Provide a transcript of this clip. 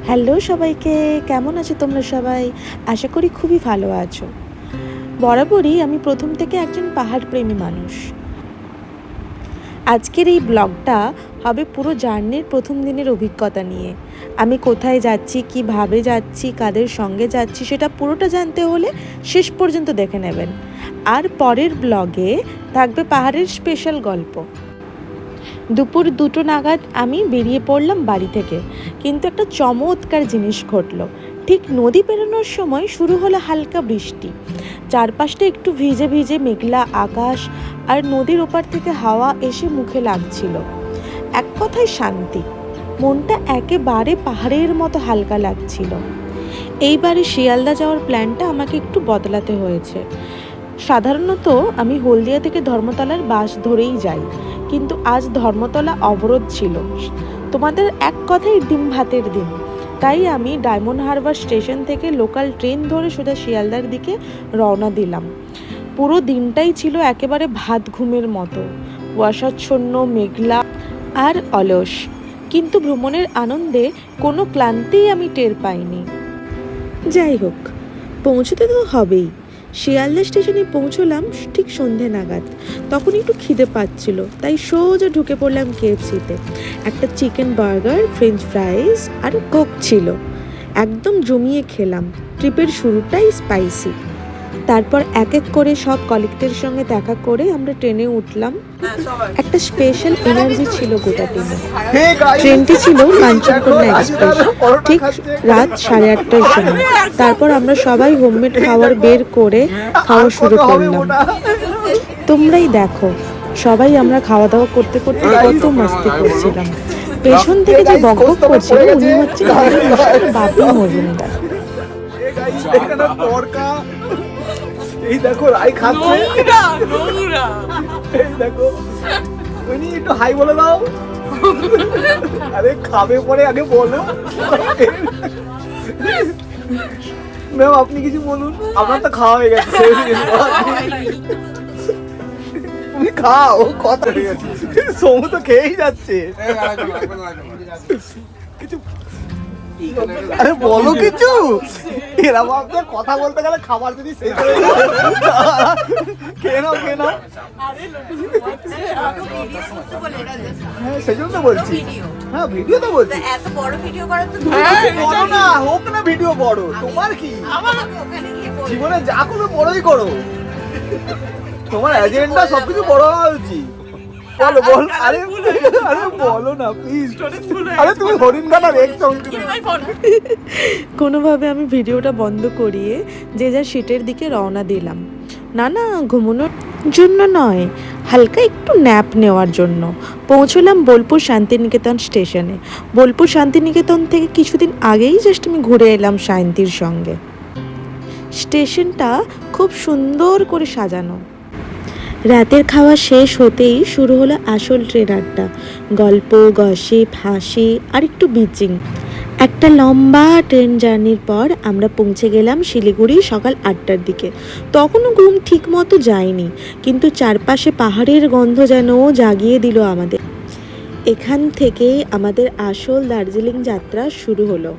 Hello সবাইকে, কেমন আছো তোমরা সবাই? আশা করি খুবই ভালো আছো। বরাবরই আমি প্রথম থেকে একজন পাহাড় প্রেমী মানুষ। আজকের এই ব্লগটা হবে পুরো জার্নির প্রথম দিনের অভিজ্ঞতা নিয়ে। আমি কোথায় যাচ্ছি, কিভাবে যাচ্ছি, কাদের সঙ্গে যাচ্ছি সেটা পুরোটা জানতে হলে শেষ পর্যন্ত দেখে নেবেন। আর পরের ব্লগে থাকবে পাহাড়ের স্পেশাল গল্প। দুপুর 2টো নাগাদ আমি বেরিয়ে পড়লাম বাড়ি থেকে, কিন্তু একটা চমৎকার জিনিস ঘটলো। ঠিক নদী পেরোনোর সময় শুরু হলো হালকা বৃষ্টি। চারপাশটা একটু ভিজে ভিজে মেঘলা আকাশ, আর নদীর ওপার থেকে হাওয়া এসে মুখে লাগছিল। এক কথায় শান্তি। মনটা একেবারে পাহাড়ের মতো হালকা লাগছিল। এইবারে শিয়ালদা যাওয়ার প্ল্যানটা আমাকে একটু বদলাতে হয়েছে। সাধারণত আমি হলদিয়া থেকে ধর্মতলার বাস ধরেই যাই, কিন্তু আজ ধর্মতলা অবরোধ ছিল। তোমাদের এক কথাই ডিম ভাতের দিন। তাই আমি ডায়মন্ড হারবার স্টেশন থেকে লোকাল ট্রেন ধরে সোজা শিয়ালদার দিকে রওনা দিলাম। পুরো দিনটাই ছিল একেবারে ভাত ঘুমের মতো, কুয়াশাচ্ছন্ন, মেঘলা আর অলস, কিন্তু ভ্রমণের আনন্দে কোনো ক্লান্তিই আমি টের পাইনি। যাই হোক, পৌঁছতে তো হবেই। শিয়ালদা স্টেশনে পৌঁছলাম ঠিক সন্ধে নাগাদ। তখন একটু খিদে পাচ্ছিল, তাই সোজা ঢুকে পড়লাম কেএফসিতে। একটা চিকেন বার্গার, ফ্রেঞ্চ ফ্রাইজ আর কোক ছিল। একদম জমিয়ে খেলাম। ট্রিপের শুরুটাই স্পাইসি। তারপর এক এক করে সব কলিগদের সঙ্গে দেখা করে আমরা ট্রেনে উঠলাম। একটা স্পেশাল এনার্জি ছিল গোটা ট্রেনে। ট্রেনটি ছিল কাঞ্চনকন্যা এক্সপ্রেস। ঠিক রাত 8:30টার সময়। তারপর আমরা সবাই হোমমেড খাবার বের করে খাওয়া শুরু করলাম। তোমরাই দেখো, সবাই আমরা খাওয়া দাওয়া করতে করতে কত মাস্তি করছিলাম। পেছন থেকে যে বকবক করছিল উনি হচ্ছে বাপি মজুমদার। এই দেখো রাই খাচ্ছে, এই দেখো উনি একটু হাই বলে দাও। আরে খাবে পরে আগে বলো। ম্যাম আপনি কিছু বলুন, আপনার তো খাওয়া হয়ে গেছে। তুমি খাও, কথা হয়ে গেছে। সমু তো খেয়েই যাচ্ছে। কিছু আরে বলো কিছু। এরা আপনার কথা বলতে গেলে খাবার যদি শেষ হয়ে যায়। কেন হ্যাঁ সেজন্য তো বলছি। হ্যাঁ ভিডিও তো বলছি। এত বড় ভিডিও করার তো বড় না হোক না, ভিডিও বড়, তোমার কি জীবনে যা করো বড়ই করো। তোমার এজেন্ডা সবকিছু বড় হওয়া উচিত। বল আরে বলো না প্লিজ। আরে তুমি হরিণ গানা দেখছো। কোনোভাবে আমি ভিডিওটা বন্ধ করিয়ে যে যার সিটের দিকে রওনা দিলাম। না ঘুমানোর জন্য নয়, হালকা একটু ন্যাপ নেওয়ার জন্য। পৌঁছলাম বোলপুর শান্তিনিকেতন স্টেশনে। বোলপুর শান্তিনিকেতন থেকে কিছুদিন আগেই জাস্ট আমি ঘুরে এলাম শান্তির সঙ্গে। স্টেশনটা খুব সুন্দর করে সাজানো। রাতের খাওয়া শেষ হতেই শুরু হলো আসল ট্রেন আড্ডা। গল্প, গসিপ, হাসি আর একটু বিচিং। একটা লম্বা ট্রেন জার্নির পর আমরা পৌঁছে গেলাম শিলিগুড়ি সকাল 8টার দিকে। তখনও ঘুম ঠিক মতো যায়নি, কিন্তু চারপাশে পাহাড়ের গন্ধ যেন জাগিয়ে দিল আমাদের। এখান থেকেই আমাদের আসল দার্জিলিং যাত্রা শুরু হলো।